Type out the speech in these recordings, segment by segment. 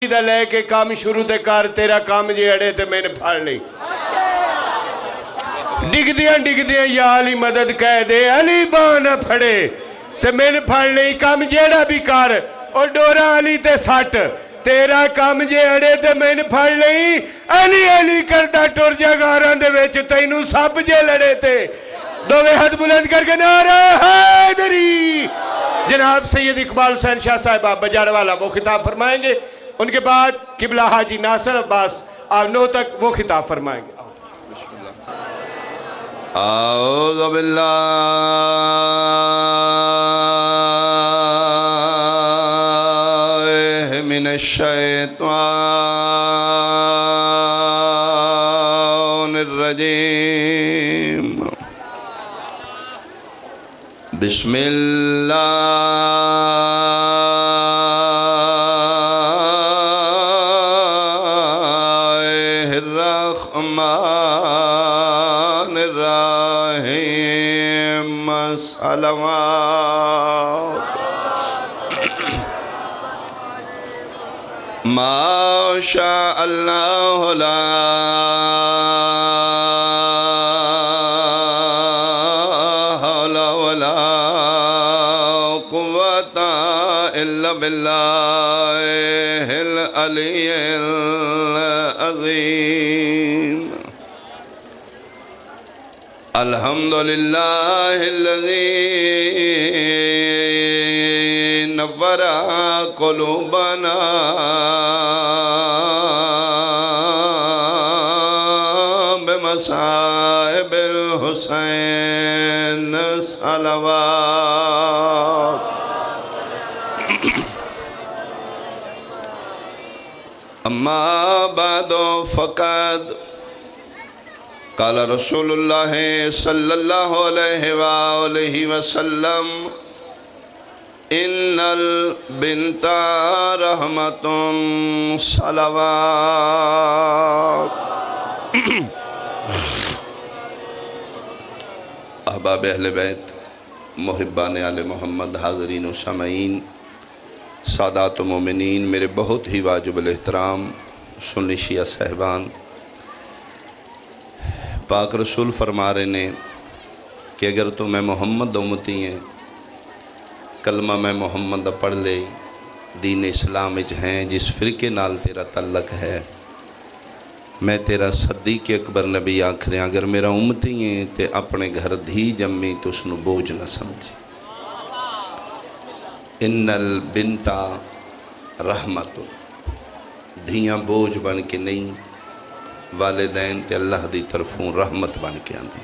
دا لے کے کام شروع تے کر تیرا کام جی اڑے تے میں نے پھڑ لی ڈگ دیاں یا علی مدد کہہ دے علی بانا پھڑے تے میں نے پھڑ لی کام جیڑا بھی کر اور ڈورا علی تے سٹ تیرا کام جی اڑے تے میں نے پھڑ لی علی کرتا ٹور جگاران دے ویچ تینوں سب جے لڑے تے دوے ہاتھ بلند کر کے نعرہ حیدری جناب سید اقبال حسین شاہ صاحبہ بجاڑ والا وہ خطاب فرمائیں گے ان کے بعد قبلہ حاجی ناصر عباس آنو تک وہ خطاب فرمائیں گے اعوذ باللہ من الشیطان الرجیم بسم الرحمن الرحیم صلوات ما شاء اللہ لا حول ولا قوة الا باللہ العلی العظیم الحمدللہ الذی نور قلوبنا بمصائب الحسین صلوات اما بعد فقد قال رسول اللہ صلی اللہ علیہ وآلہ وسلم ان البنت رحمت صلوات احباب اہل بیت محبان آل محمد حاضرین و سامعین سادات و مومنین میرے بہت ہی واجب الاحترام سنی شیعہ صاحبان پاک رسول فرما رہے نے کہ اگر تو میں محمد امتی ہیں کلمہ میں محمد پڑھ لے دین اسلام وچ ہیں جس فرقے نال تیرا تعلق ہے میں تیرا صدیق اکبر نبی آکھ رہا اگر میرا امتی ہیں تے اپنے گھر دھی جمی تو اس نو بوجھ نہ سمجھی ان البنت رحمت دھیاں بوجھ بن کے نہیں والدین تے اللہ دی طرفوں رحمت بن کے آندھی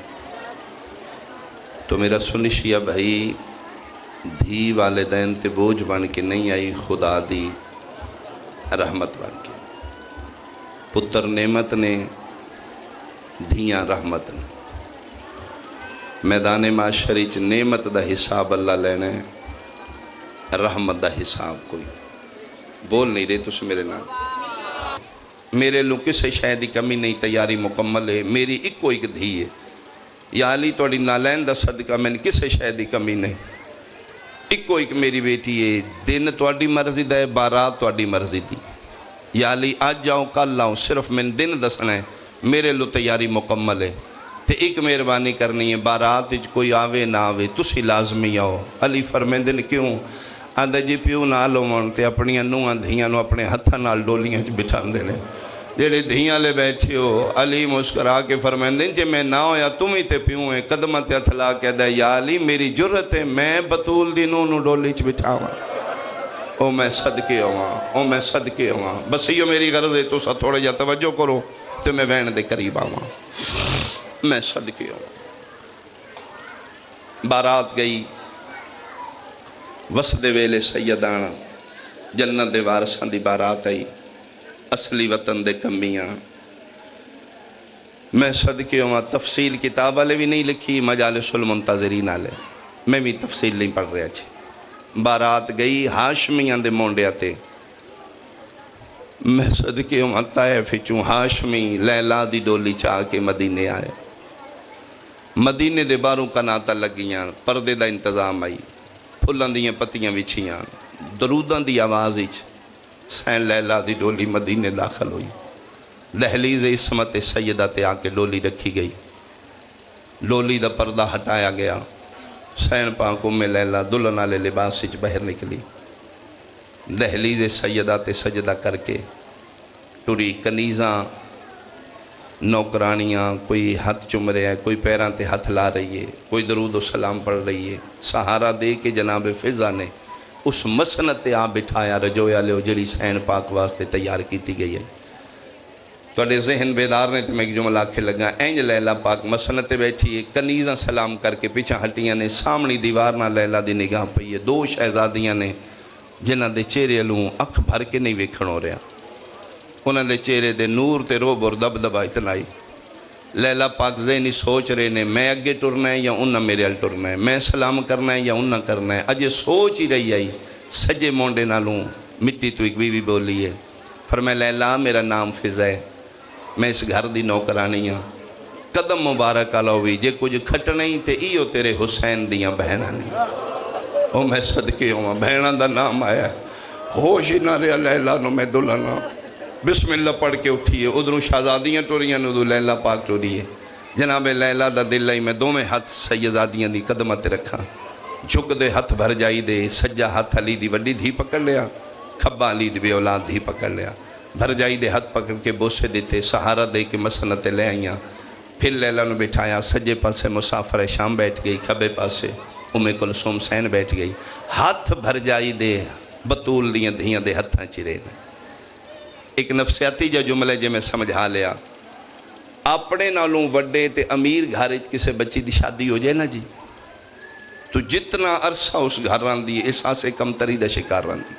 تو میرا سنی شیعہ بھائی دھی والدین تے بوجھ بن کے نہیں آئی خدا دی رحمت بن کے پتر نعمت نے دھیاں رحمت نے میدان معاشری چ نعمت دا حساب اللہ لینا ہے رحمت دا حساب کوئی بول نہیں رہے تس میرے نام میرے لوگ کسے شاید دی کمی نہیں تیاری مکمل ہے میری ایک دھی ہے یا علی توڑی نالین دا صدقہ میں نے کسے شاید دی کمی نہیں ایک میری بیٹی ہے دن توڑی مرضی دا ہے بارات توڑی مرضی دی یا علی آج جاؤں کل لاؤں صرف میں دن دسنا ہے میرے لو تیاری مکمل ہے تے ایک مہربانی کرنی ہے بارات کوئی آوے نہ آوے تسی لازمی آؤ علی فرمیندے نے کیوں آندھا جی پیو نہ لومن تے اپنی انوہاں دھیاں نو اپنے ہتھاں نال ڈولیاں بٹھان دینے جیڑے دھیاں لے بیٹھے ہو علی مسکرا کے فرمیندے جی میں نہ ہویا تم ہی تے پیوں ہیں قدمہ تے اتھلا کے دے یا علی میری جرت ہے میں بطول دی نو ڈولی چ بٹھاواں او میں صدقے ہواں بس یہ میری غرض ہے تو سا تھوڑے جا توجہ کرو تو میں وین دے قریب آواں میں صدقے ہواں بارات گئی وسد ویلے سیدانا جنت دے وارثاں دی بارات آئی اصلی وطن دے کمیاں میں صدقے ہواں تفصیل کتاب والے بھی نہیں لکھی مجالس المنتظرین والے میں بھی تفصیل نہیں پڑھ رہا چھے بارات گئی ہاشمیاں دے مونڈیا تے میں صدقے ہوں طائف چوں ہاشمی لیلا دی ڈولی چاہ کے مدینے آئے مدینے دے باروں کناتا لگیاں پردے دا انتظام آئی پھلان دیاں پتیاں وچھیاں دروداں دی آواز اچھ سین لیلا دی ڈولی مدینے داخل ہوئی، دہلیز عصمت سیدہ تے آ کے ڈولی رکھی گئی، ڈولی دا پردہ ہٹایا گیا، سین پاک ام لیلا دلہن والے لباس وچ باہر نکلی، دہلیز سیدہ تے سجدہ کر کے ٹری، کنیزاں نوکرانیاں کوئی ہاتھ چم رہے ہیں، کوئی پیران تے ہاتھ لا رہی ہے، کوئی درود و سلام پڑھ رہی ہے، سہارا دے کے جناب فضا نے اس مسند تے آپ بٹھایا رجویا لے جڑی سین پاک واسطے تیار کیتی گئی ہے۔ توڑے ذہن بیدار نے تو میں ایک جملہ آکھے لگا، اینج لیلا پاک مسند تے بیٹھی ہے، کنیزاں سلام کر کے پیچھا ہٹیاں نے، سامنی دیوار نہ لیلا دی نگاہ پئی ہے، دو شہزادیاں نے جنہ دے چہرے لوں اکھ بھر کے نہیں ویکھن ہو رہا، انہوں نے چہرے دے نور تے روب اور دب دبا اتنائی۔ لیلا پاک ذہنی سوچ رہے نے میں اگے ٹرنا ہے یا انہاں میرے ال ٹرنا ہے، میں سلام کرنا ہے یا انہاں کرنا ہے، اجے سوچ ہی رہی آئی سجے مونڈے نالوں مٹی تو ایک بیوی بولی ہے، فرمایا لیلا میرا نام فضا ہے، میں اس گھر دی نوکرانی ہاں، قدم مبارک آلوی جے کچھ کھٹ نہیں تے ایو تیرے حسین دیاں بہناں نہیں، او میں صدقے ہوں بہناں دا نام آیا ہے، ہوش ہی نہ رہا لیلا نو میں دلہنا، بسم اللہ پڑھ کے اٹھیے، ادھروں شہزادیاں ٹوریاں ادھر لیلا پاک ٹوریے، جناب لیلا دا دل لئی میں دو میں ہاتھ سیدادیاں دی قدمت رکھا، جھک دے ہاتھ بھر جائی دے، سجا ہاتھ علی دی وڈی دھی پکڑ لیا، کھبا علی دی بے اولاد دھی پکڑ لیا، بھر جائی دے ہاتھ پکڑ کے بوسے دیتے، سہارا دے کے مسنتیں لے آئیاں، پھر لیلا نے بٹھایا، سجے پاسے مسافر شام بیٹھ گئی، کھبے پاسے ام کلثوم سین بیٹھ گئی، ہاتھ بھر جائی دے بطول دیاں دھیاں دے ہتھاں چرے نے۔ ایک نفسیاتی جو جملے جے میں سمجھا لیا، اپنے نالوں وڈے تے امیر گھر کسے بچی دی شادی ہو جائے نا جی، تو جتنا عرصہ اس گھر رہن دی احساس کم تری دا شکار رہن دی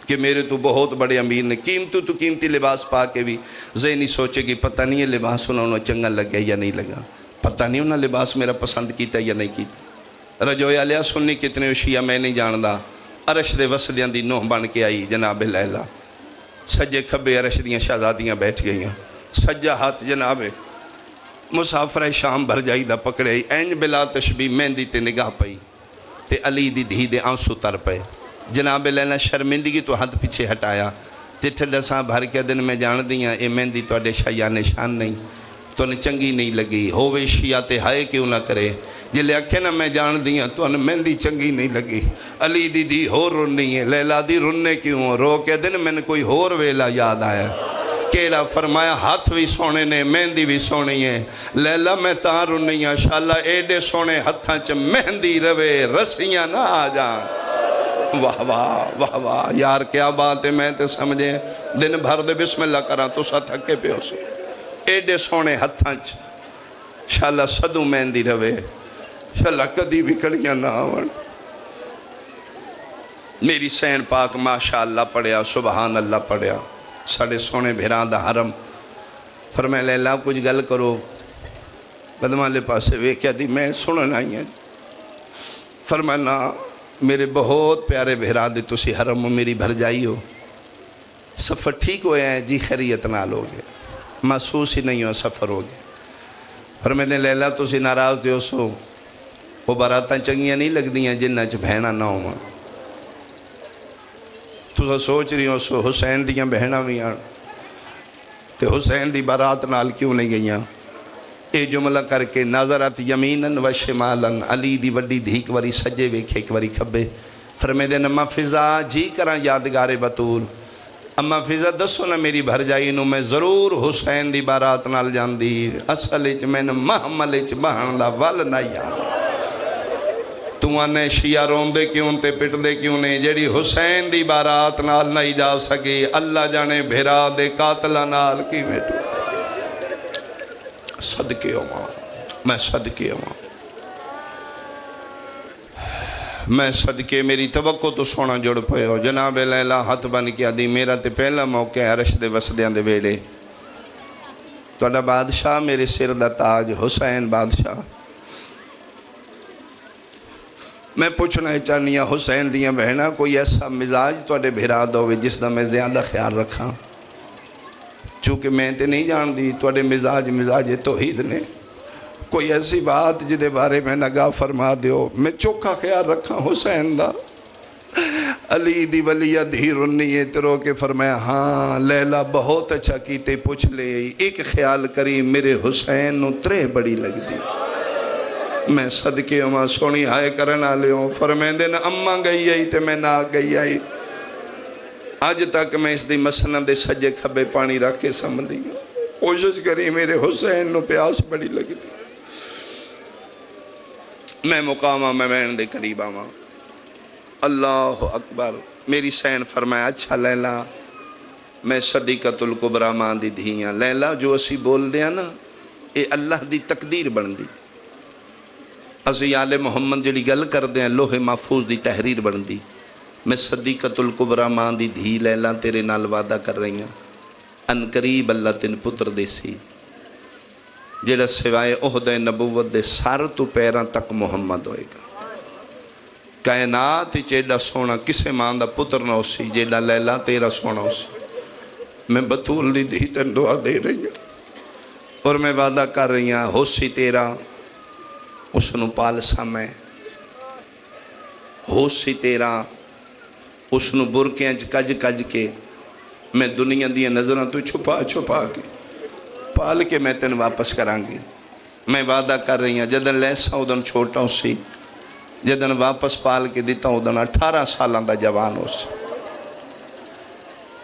کہ میرے تو بہت بڑے امیر نے، قیمتی لباس پا کے بھی ذہنی سوچے گی پتہ نہیں یہ لباس انہوں چنگا لگ گیا یا نہیں لگا، پتہ نہیں انہوں لباس میرا پسند کیتا یا نہیں کیتا، رجویا لیا سنی کتنے اشیاء میں نہیں جاندہ، عرش دے وسدیاں دی نوح بن کے آئی جناب لیلا، سجے کھبے عرش دیاں شہزادیاں بیٹھ گئیاں، سجا ہاتھ جناب مسافر شام بھر جائی دا پکڑے، این بلا تشبیح مہندی تے نگاہ پئی تے علی دی دھی دے آنسو تر پئے، جناب لیلا شرمندگی تو ہاتھ پیچھے ہٹایا تے ٹھڈا ساں بھر کے دن میں جان دیاں اے مہندی توڑے شایع نشان نہیں، تو نے چنگی نہیں لگی، ہووے شیعہ تے ہائے کیوں نہ کرے، جلے اکھے نہ میں جان دیاں تو نے مہندی چنگی نہیں لگی، علی دی دی ہور رنی ہے، لیلا دی رننے کیوں، رو کے دن میں نے کوئی ہور ویلا یاد آیا، کیڑا فرمایا ہاتھ بھی سونے نے مہندی بھی سونی ہے، لیلا میں تاں رنی ہے، شاءاللہ ایڈے سونے ہتھاں چ مہندی روے رسیاں نہ آ جان، واہ واہ واہ واہ یار کیا بات ہے، میں تے سمجھے دن بھر دے بسم اللہ کراں تو سا تھکے پہ ہو سو، ایڈے سونے ہتھاں چ شاءاللہ صدو مہندی روے، شاءاللہ کدی بھی کڑیاں نہ آون، میری سین پاک ماشاءاللہ پڑھیا، سبحان اللہ پڑھیا، ساڑھے سونے بھیران دا حرم، فرمائے لیلا کچھ گل کرو، قدمہ لے پاسے ویکیا دی میں سنن آئی ہیں، فرمائے نا میرے بہت پیارے بھیران دے تسی حرم میری بھر جائی ہو، سفر ٹھیک ہوئے ہیں جی خیریت نال ہو گئے، محسوس ہی نہیں ہو سفر ہو گئے، فرمائے نے لیلا تسی ناراض دیو سو، وہ براتاں چنگیاں نہیں لگ دیاں جنہ چ بہنہ نہ ہوں، تو سوچ رہی ہو سو حسین دیاں بہنہ بھی آن تے حسین دی برات نال کیوں نہیں گئیاں، اے جملہ کر کے نظرت یمیناً و شمالاً، علی دی وڈی دھیک وری سجے ویکھے ایک وری کھبے، فرمے دے نمہ فضا جی کراں یادگار بطول، اما فضا دسو نہ میری بھر جائی نو میں ضرور حسین دی بارات نال جان دی، اصل اچ میں محمل اچ بہن دا ول نہ یاد، تو آنے شیعہ روم دے کیوں تے پٹ دے کیوں نے، جیڑی حسین دی بارات نال نہیں جا سکی، اللہ جانے بھیرا دے قاتلہ نال کی بیٹو، صدقے ہوں میں صدقے ہوں میں صدقے، میری توقع تو سونا جڑ پئے ہو، جناب لیلا ہاتھ بن کے دی میرا تے پہلا موقع ہے عرش دے وسدیاں دے ویڑے، توڑا بادشاہ میرے سر دا تاج حسین بادشاہ، میں پوچھنا چاہنی ہوں حسین دیاں بہنا کوئی ایسا مزاج توڑے بھیرا دووے جس دا میں زیادہ خیال رکھاں، چونکہ میں تے نہیں جان دی توڑے مزاج توحید نے، کوئی ایسی بات جدے بارے میں نگاہ فرما دیو، میں چوکھا خیال رکھاں حسین دا، علی دی ولیہ دھی رنی ہے تو رو کے فرمایا ہاں لیلا بہت اچھا کیتے پوچھ لے ایک خیال کری میرے حسین نو ترے بڑی لگ دی میں صدقے ہوں سونی ہائے کرنا لے ہوں فرمیندے نا اماں گئی آئی تے میں نہ گئی آئی آج تک میں اس دی مسند دے سجے کھبے پانی رکھ کے سمجھ دی کوشش کری میرے حسین نو پیاس بڑی لگ دی میں مقامہ میں بہن دے قریب آواں اللہ اکبر میری سین فرمایا اچھا لیلا میں صدیقۃ الکبریٰ ماں دی دھیاں لیلا جو اسی بول دیا نا اے اللہ دی تقدیر بن دی اسی آل محمد جڑی گل کر دیا لوح محفوظ دی تحریر بن دی میں صدیقۃ الکبریٰ ماں دی دھی لیلا تیرے نال وعدہ کر رہی ہوں ان قریب اللہ تین پتر دے سی جڑا سوائے عہدہ نبوت دے سر تو پیراں تک محمد ہوئے گا کائنات چیڑا سونا کسے ماں دا پتر نہ ہو سی جیڑا لیلا تیرا سونا ہو سی میں بطول دی دھی تن دعا دے رہی ہوں اور میں وعدہ کر رہی ہوں ہو سی تیرا اس نو پال سا میں ہو سی تیرا اس نو برکیاں کج کج کے میں دنیا دیا نظروں تو چھپا چھپا کے پال کے میں تین واپس کرانگی میں وعدہ کر رہی ہوں جدن لیسا ادن چھوٹا ہو سی جدن واپس پال کے دیتا ادن 18 سالان دا جوان ہو سی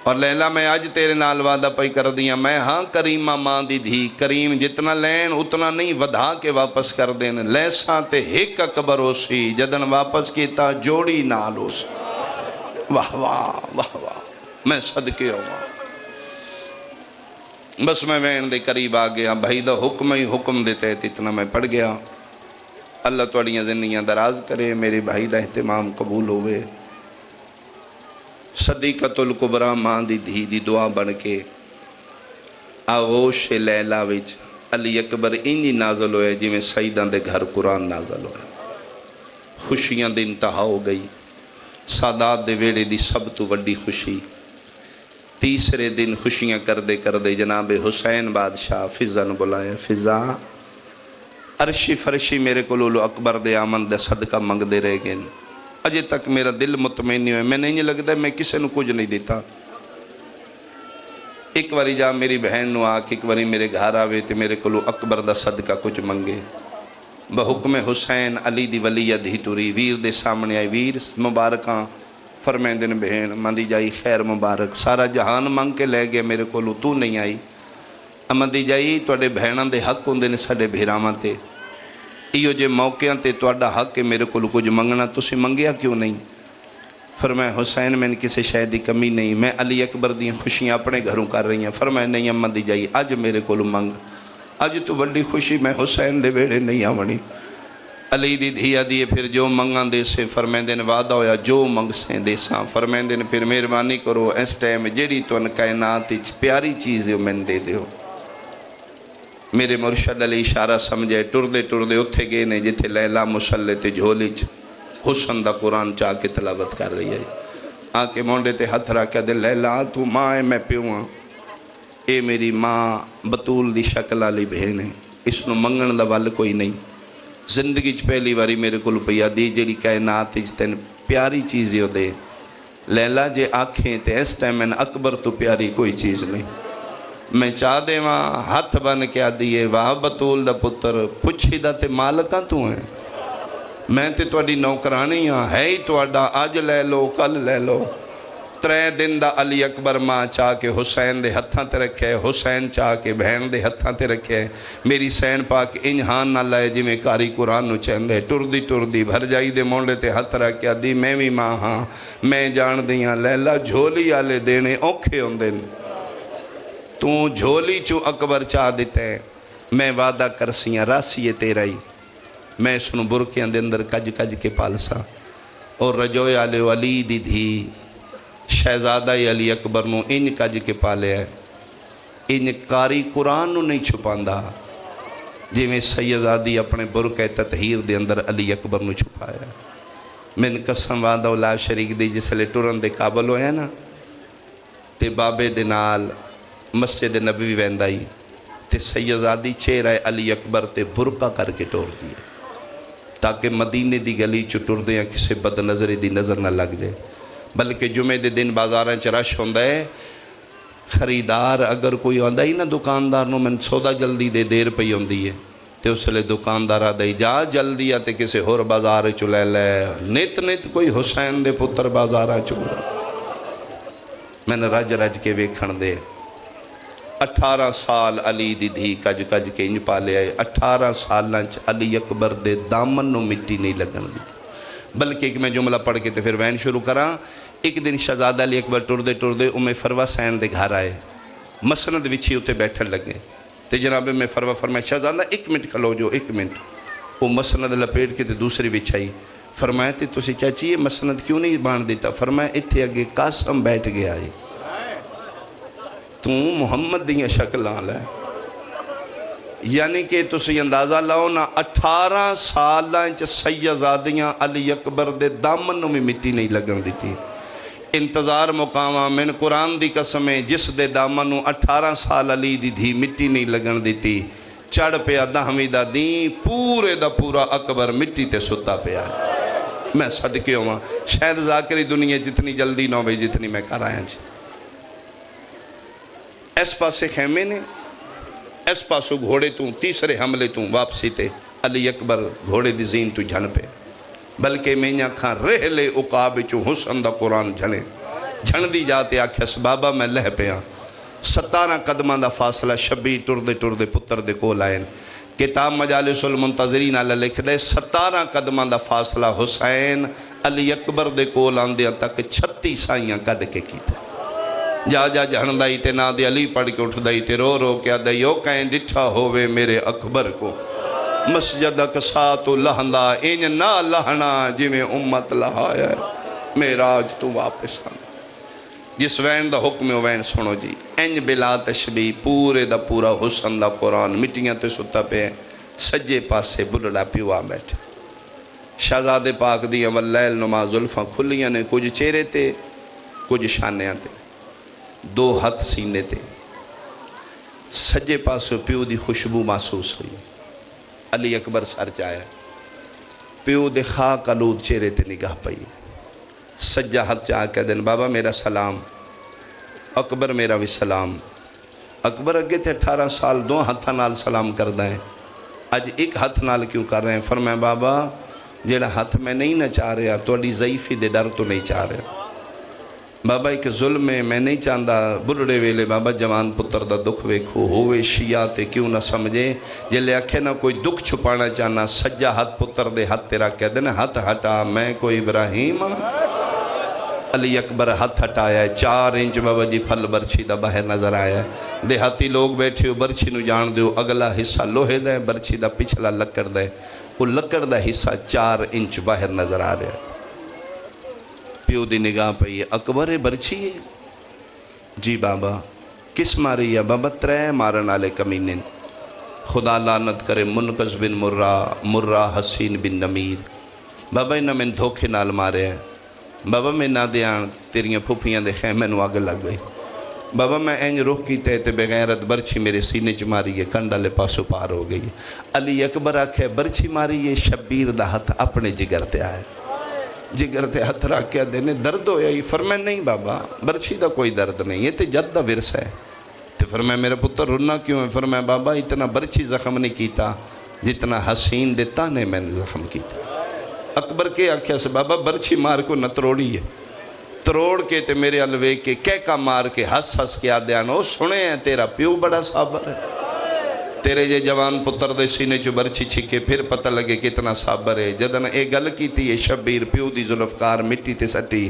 اور لیلا میں آج تیرے نال وعدہ پائی کر دیا میں ہاں کریمہ ماں دی دھی کریم جتنا لین اتنا نہیں ودھا کے واپس کر دین لیسا تے ہک اکبر ہو سی جدن واپس کیتا جوڑی نال ہو سی واہ واہ واہ واہ میں صدقے ہوں بس میں وین دے قریب آ گیا بھائی دا حکم ہی حکم دیتے اتنا میں پڑھ گیا اللہ توڑیاں زندگیاں دراز کرے میرے بھائی دا اہتمام قبول ہوئے صدیقۃ الکبریٰ ماں دی دھی دی دعا بن کے آغوش لیلا وچ علی اکبر انجی نازل ہوئے جی میں سیدان دے گھر قرآن نازل ہوئے خوشیاں دے انتہا ہو گئی سادات دے ویڑے دی سب تو وڈی خوشی تیسرے دن خوشیاں کر دے جناب حسین بادشاہ فضا نو بلائے فضا عرشی فرشی میرے کو لولو اکبر دے آمن دے صدقہ منگ دے رہ گئے اجے تک میرا دل مطمئن نہیں ہوئے میں نہیں لگتا میں کسے نو کچھ نہیں دیتا ایک واری جا میری بہن نو آکھ ایک واری میرے گھر آوے تے میرے کو لو اکبر دا صدقہ کچھ منگے بحکم حسین علی دی ولیہ دھی ٹوری ویر دے سامنے آئی ویر مبارکاں فرمیندن بہن مندی جائی خیر مبارک سارا جہان منگ کے لے گیا میرے کو تو نہیں آئی مندی جائی توڑے بہنان دے حق ہوندے نے ساڑے بھیراواں تے ایو جے موقعاں تے توڑا حق ہے میرے کو کچھ منگنا تسی منگیا کیوں نہیں فرمائے حسین میں کسی شاید دی کمی نہیں میں علی اکبر دی خوشیاں اپنے گھروں کر رہی ہیں فرمائے نہیں مندی جائی آج میرے کو منگ آج تو بڑی خوشی میں حسین دے بیڑے نہیں آونی علی دی دھیا دیئے پھر جو منگاں دے سے فرمیندن وعدہ ہویا جو منگ سے دے ساں فرمیندن پھر مہربانی کرو اس ٹائم جیڑی تو ان کائنات پیاری چیز میں دے دیو میرے مرشد علی اشارہ سمجھے ٹردے اتھے گئے نے جتھے لیلا مسلے تے جھولی حسن دا قرآن چاہ کے تلاوت کر رہی ہے آکے مونڈے تے ہتھ رکھ کے دے لیلا تو ماں ہے میں پیوہاں اے میری ماں بطول دی شکل علی بہن ہے اس نو منگن دا وال کوئی نہیں زندگی چ پہلی واری میرے کو لپیا دی جڑی کائنات تین پیاری چیز ہو دے لیلا جے آنکھیں تے اس ٹائم میں اکبر تو پیاری کوئی چیز نہیں میں چاہ دے وہاں ہاتھ بن کے دیئے واہ بطول دا پتر پوچھی دا تے مالکاں تو ہیں میں تے توڑی نوکرانی ہاں ہے ہی توڑا آج لے لو کل لے لو 3 دن دا علی اکبر ماں چاہ کے حسین دے ہتھاں تے رکھے حسین چاہ کے بہن دے ہتھاں تے رکھے میری سین پاک انجہان نہ لائے جی میں کاری قرآن نو چہندے ٹردی بھر جائی دے مونڈے تے ہتھ رکھے دی میں بھی ماں ہاں میں جان دیاں لیلا جھولی آلے دینے اوکھے ہوندے تو جھولی چو اکبر چاہ دیتے میں وعدہ کرسیاں راسیے تیرائی میں اس نو برکیاں دے اندر کج کے پالسا اور رجوئے آلے علی دی دھی شہزادہ علی اکبر نو انج کج کے پالے ہیں انج کاری قرآن نو نہیں چھپاندہ جی میں سیدادی اپنے برکہ تطہیر دے اندر علی اکبر نو چھپایا میں نے قسم وعدہ لا شریک دی جس لے ٹورن دے قابل ہویا نا تے بابے دے نال مسجد نبوی ویندائی تے سیدادی چہرہ علی اکبر تے برکہ کر کے ٹور دیے تاکہ مدینے دی گلی چو ٹور دیاں کسے بد نظری دی نظر نہ لگ جائے بلکہ جمعے دے دن بازاراں چ رش ہوندا ہے، خریدار اگر کوئی آندا ہی نا دکاندار نو میں سودا جلدی دے دیر پئی ہوندی ہے تے اس لئے دکاندار آدھا جا جلدی آتے کسی ہور بازار چ لے لے، نت نت کوئی حسین دے پتر بازاراں چ میں نے رج رج کے ویکھن دے 18 سال علی دی دھی کج کج کے انج پالے آئے، 18 سالاں چ علی اکبر دے دامن نو مٹی نہیں لگن دی، بلکہ ایک میں جملہ پڑھ کے تے پھر وین شروع کراں۔ ایک دن شہزادہ علی اکبر ٹردے ٹردے ام فروہ سین دے گھر آئے، مسند وچھی اتے بیٹھن لگے تے جناب میں فروہ فرمایا شہزادہ 1 منٹ کھلو جو 1 منٹ، وہ مسند لپیٹ کے تے دوسری بچھائی، فرمایا تے تسی چاچی یہ مسند کیوں نہیں بان دیتا؟ فرمایا اتھے اگے قاسم بیٹھ گیا ہے، تو محمد دیاں شکلاں لے، یعنی کہ تسی اندازہ لاؤ نا 18 سالاں چ سیدزادیاں علی اکبر دے دامن میں مٹی نہیں لگن دیتی۔ انتظار مقامہ میں قرآن دی قسم ہے جس دے دامن 18 سال علی دی دھی مٹی نہیں لگن دیتی، چڑھ پیا 10ویں دا دین پورے دا پورا اکبر مٹی تے ستا پیا۔ میں صدقے ہوں شاید ذاکری دنیا جتنی جلدی نہ ہوئی جتنی میں کر آیا جی۔ اس پاسے خیمے نے، اس پاسو گھوڑے تو تیسرے حملے تو واپسی تے علی اکبر گھوڑے دی زین تو جھن پہ، بلکہ میں یہاں کھاں رہ لے اقاب چو حسن دا قرآن جھنے جھن دی جاتے آکھیس بابا میں لہ پیاں 17 قدمان دا فاصلہ شبی ٹردے ٹردے پتر دے کول آئین، کتاب مجالس المنتظرین علیہ لکھ دے 17 قدمان دا فاصلہ حسین علی اکبر دے کول آندیاں تک 36 سائیاں کڈ کے کیتے، جا جا جہن دائی تے نا دے علی پڑھ کے اٹھ دائی تے رو رو کیا دائی یو کہیں ڈٹھا ہوئے میرے اکبر کو، مسجد اقصا لہندا این نہ لہنا جی میں امت لہایا ہے، میراج تو واپس آنا۔ جس وین دا حکم وین سنو جی، این بلا تشبیح پورے دا پورا حسن دا قرآن مٹیاں تے ستا پہ سجے پاسے بلڑا پیوا بیٹھے، شہزادے پاک دی واللیل نماز زلفاں کھلیاں نے، کچھ چہرے تے کچھ شانیاں تے، 2 ہاتھ سینے تے، سجے پاسے پیو دی خوشبو محسوس ہوئی، علی اکبر سر چاہے پیو دے خاک آلود چہرے تے نگاہ پئی، سجا ہاتھ چاہ کے دن بابا میرا سلام، اکبر میرا بھی سلام، اکبر اگے تھے 18 سال 2 ہاتھاں نال سلام کر دائیں، آج 1 ہاتھ نال کیوں کر رہے ہیں؟ فرمائے بابا جیڑا ہاتھ میں نہیں نہ چاہ رہا تو اڈی ضعیفی دے ڈر تو نہیں چاہ رہا، بابا ایک ظلم ہے میں نہیں چاہتا بلڑے ویلے بابا جوان پتر دا دکھ ویکھو ہوئے شیعہ تے کیوں نہ سمجھے، جلے آکھے نہ کوئی دکھ چھپانا چاہنا سجا ہاتھ پتر دے ہاتھ تیرا کہہ دینا ہاتھ ہٹا میں کوئی ابراہیم، علی اکبر ہاتھ ہٹایا ہے 4 انچ بابا جی پھل برچھی دا باہر نظر آیا ہے، دیہاتی لوگ بیٹھے ہو برچھی نو جان دیو اگلا حصہ لوہے دا ہے برچھی دا پچھلا لکڑ دا ہے، وہ لکڑ دا حصہ 4 انچ باہر نظر آ رہا ہے، پیو دی نگاہ پئی اکبر برچھی ہے؟ جی بابا کس ماری ہے؟ بابا 3 مارن آلے کمینن، خدا لعنت کرے منقذ بن مرہ حسین بن نمیر، بابا انہاں میں دھوکے نال مارے ہیں، بابا میں نہ دیاں تیریاں پھوپیاں دے خیمے نو آگ لگ گئی، بابا میں اینج روح کی تے بغیرت برچھی میرے سینے چ ماری ہے کنڈا لے پاسو پار ہو گئی، علی اکبر آکھے برچھی ماری ہے شبیر دا ہاتھ اپنے جگر تے آئے، جگر تے ہاتھ رکھ کے دینے درد ہویا ہی، فرمائے نہیں بابا برچھی دا کوئی درد نہیں ہے تے جد دا ورث ہے، تے فرمائے میرے پتر رونا کیوں ہے؟ فرمائے بابا اتنا برچھی زخم نہیں کیتا جتنا حسین دیتا نے میں نے زخم کیتا، اکبر کے آکھیا سے بابا برچھی مار کو نہ تروڑی ہے، تروڑ کے تے میرے الوے کے کہہ مار کے ہس کے آدھیانو سنے ہیں تیرا پیو بڑا صابر ہے، تیرے جے جوان پتر دے سینے چو برچھی چھکے پھر پتہ لگے کتنا صابر ہے، جدن اے گل کی تھی یہ شبیر پیو دی ظلفکار مٹی تے سٹی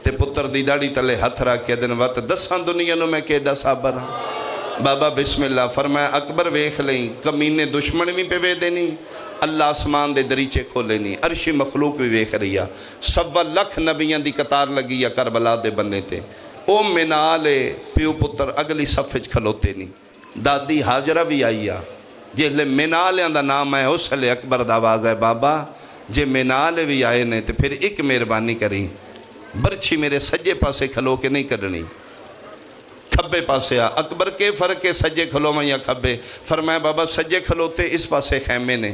تے پتر دی داڑی تلے ہتھ رکھ کے دن وقت 10 دنیا نو میں کیڈا صابر ہوں، بابا بسم اللہ فرمایا اکبر ویکھ لیں کمینے دشمن بھی پہ وے دینی، اللہ آسمان دے دریچے کھولے نہیں، عرشی مخلوق بھی ویکھ رہی ہے، 1.25 لاکھ نبیان دی قطار لگی ہے کربلا دے بننے تے، او منالے پیو پتر اگلی صفحج کھلوتے نہیں، دادی حاجرہ بھی آئی ہے، جہلے منالیاں دا نام ہے اس لئے اکبر دا آواز ہے بابا جے منالے بھی آئے نے تو پھر ایک مہربانی کریں برچھی میرے سجے پاسے کھلو کے نہیں کرنی، کھبے پاسے آ، اکبر کے فرق ہے سجے کھلو میں یا کھبے؟ فرمایا بابا سجے کھلوتے اس پاسے خیمے نے،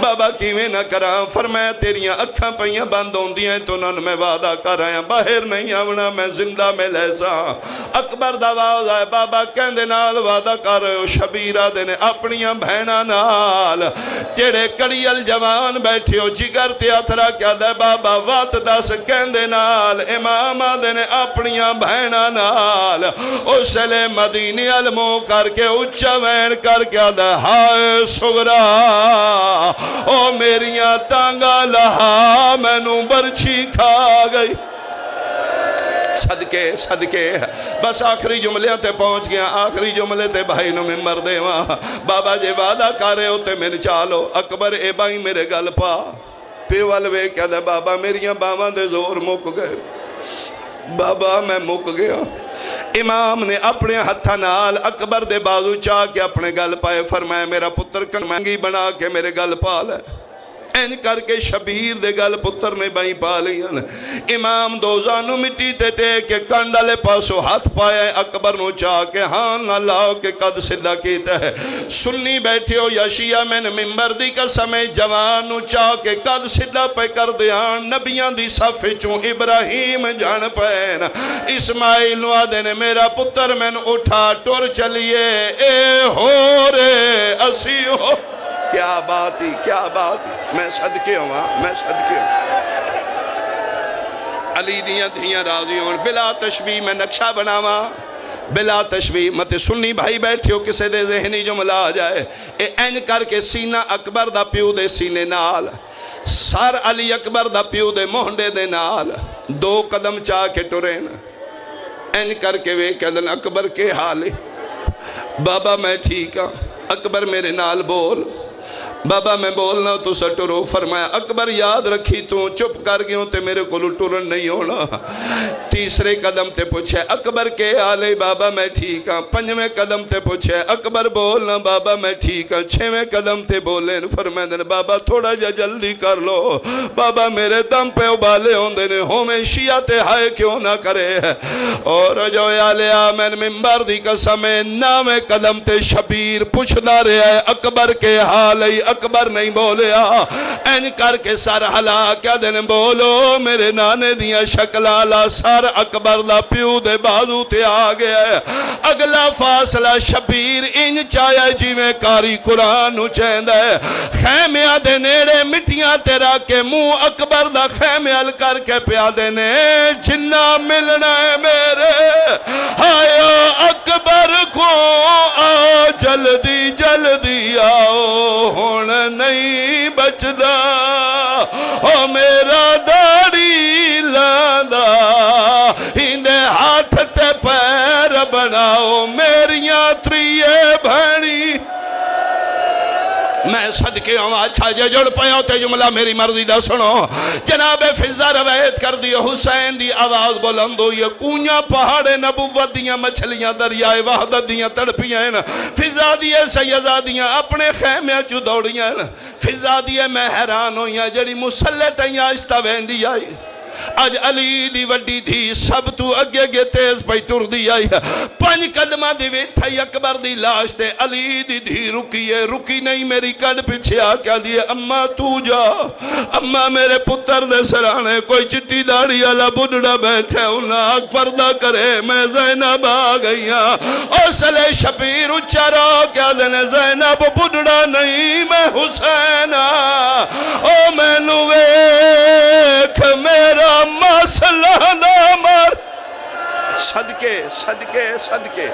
بابا کیویں نہ کراں؟ فرمایا تیریاں اکھاں پئیاں بند ہوندیاں تو انہاں میں وعدہ کر آیا باہر نہیں آونا، میں زندہ میں لے سا۔ اکبر دا آواز آئے بابا کہندے نال وعدہ کر رہے ہو؟ شبیر آدھے نے اپنیاں بہناں نال جڑے کڑیل جوان بیٹھے ہو جگر تے اتھرا کیا دے بابا وات دس کہندے نال؟ امام آدھے نے اپنیاں بہناں نال۔ اس لے مدینے علمو کر کے اچھا وین کر کے دے ہائے سغرا او میریاں تانگا لہا مینوں برچھی کھا گئی۔ صدقے صدقے بس آخری جملے تے پہنچ گیا، آخری جملے تے بھائی نو ممبر دے وہاں بابا جے وعدہ کر رہے ہوتے میں چالو۔ اکبر اے بھائی میرے گل پا پیوال وے کیا دے بابا میریاں باواں دے زور مک گئے، بابا میں مک گیا۔ امام نے اپنے ہتھا نال اکبر دے بازو چاہ کے اپنے گل پائے، فرمایا میرا پتر کن مہنگی بنا کے میرے گل پا لے۔ این کر کے شبیر دے گل پتر نے بائی پا لیاں۔ امام دوزانو مٹی تے ٹیک کے کنڈالے پاسو ہاتھ پایا اکبر نو چاہ کے ہاں نہ لاؤ کے قد صدہ کیتا ہے۔ سنی بیٹھے ہو یا شیعہ میں نے ممبر دی قسم جوان نو چاہ کے قد صدہ پہ کر دیان نبیان دی صفحے چوں ابراہیم جان پہن اسماعیل نو آدھے نے میرا پتر میں نے اٹھا ٹور چلیے اے ہو رے اسی ہو۔ کیا بات ہی کیا بات ہی، میں صدقے ہوں میں صدقے ہوں۔ علی دیاں دھیاں راضی ہوں بلا تشبیہ میں نقشہ بناواں بلا تشبیہ مت سنی بھائی بیٹھے ہو کسے دے ذہنی جملہ آ جائے اے این کر کے سینہ اکبر دا پیو دے سینے نال سر علی اکبر دا پیو دے مہنڈے دے نال دو قدم چاہ کے ٹرین این کر کے وے کہندن اکبر کے حالے بابا میں ٹھیک ہاں۔ اکبر میرے نال بول بابا میں بولنا تو سٹرو۔ فرمایا اکبر یاد رکھی تو چپ کر گئے تے میرے کو ٹرن نہیں ہونا۔ تیسرے قدم تے پوچھے اکبر کے آلے بابا میں ٹھیک ہاں۔ پنجویں قدم تے پوچھے اکبر بولنا بابا میں ٹھیک ہاں۔ چھویں قدم تے بولے فرمائے بابا تھوڑا جا جلدی کر لو بابا میرے دم پہ ابالے ہوندے نے ہومیں شیعہ تے ہائے کیوں نہ کرے۔ اور جو آلے آمین ممبر دی قسم نامے قدم تے شبیر پوچھدا رہے ہے اکبر کے حالے اکبر نہیں بولیا۔ این کر کے سر ہلا کیا دن بولو میرے نانے دیاں شکلالا سر اکبر دا پیو دے بازو تے آگیا ہے۔ اگلا فاصلہ شبیر ان چاہیا جی میں کاری قرآن چیند ہے خیمیاں دے نیڑے مٹیاں تیرا کے مو اکبر دا خیمیال کر کے پیا دینے جنہ ملنا ہے میرے آیا اکبر کو آ جلدی جلدی آؤ ہون نہیں بچدا او میرا داڑی لاندا ہندے ہاتھ تے پیر بناؤ میریاں تریے بھنی۔ میں صدقے ہوں اچھا جے جڑ پہ ہوتے جملہ میری مرضی دا سنو۔ جناب فضا روایت کر دی حسین دی آواز بلند ہوئی کونیاں پہاڑے نبوت دیاں مچھلیاں دریائے وحدت دیاں تڑپیاں ہیں فضا دیے سیدہ دیاں اپنے خیمیاں چو دوڑیاں فضا دیے میں حیران ہوئیاں جڑی مسلح تیاں آہستہ ویندی آئی آج علی دی وڈی تھی سب تو اگے گے تیز پہ ٹر دی آئی پنج قدمہ دی ویتھائی اکبر دی لاش تے علی دی دھی رکی نہیں میری کڑ پیچھے آکیا دیئے اممہ تو جا اممہ میرے پتر دے سرانے کوئی چٹی داڑی علا بڑھڑا بیٹھے انہا آگ پردہ کرے میں زینب آ گئیاں اور سلے شبیر اچھارا کیا دینے زینب بڑھڑا نہیں میں حسینہ او میں نویک میرا مسئلہ نامر صدقے صدقے صدقے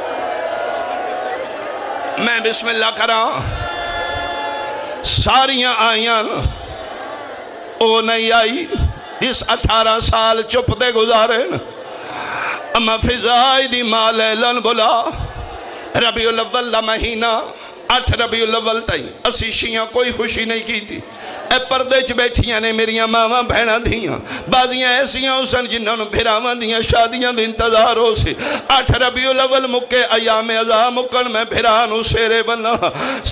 میں بسم اللہ کراں ساریاں آئیاں او نہیں آئی جس 18 سال چپ دے گزارے اما فضائی دی مال لن بلا ربیع الاول دا مہینہ 8 ربیع الاول تائی اسی شیعہ کوئی خوشی نہیں کی تھی اے پردے چ بیٹھیاں نے میریاں ماواں بہناں دیاں بازیاں ایسیاں حسن جنہاں نوں بھراواں دیاں شادیاں دے انتظار ہو سی 8 ربیع الاول مکے ایام عزا مکن میں بھرا نوں سیرے بنا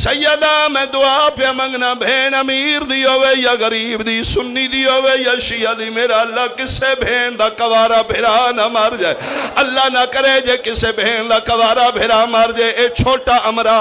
سیدہ میں دعا پہ منگنا بہن امیر دی ہوئے یا غریب دی سنی دی ہوئے یا شیعہ دی میرا اللہ کسے بہن دا کوارا بھرا نہ مار جائے اللہ نہ کرے جے کسے بہن دا کوارا بھرا مار جائے اے چھوٹا امرہ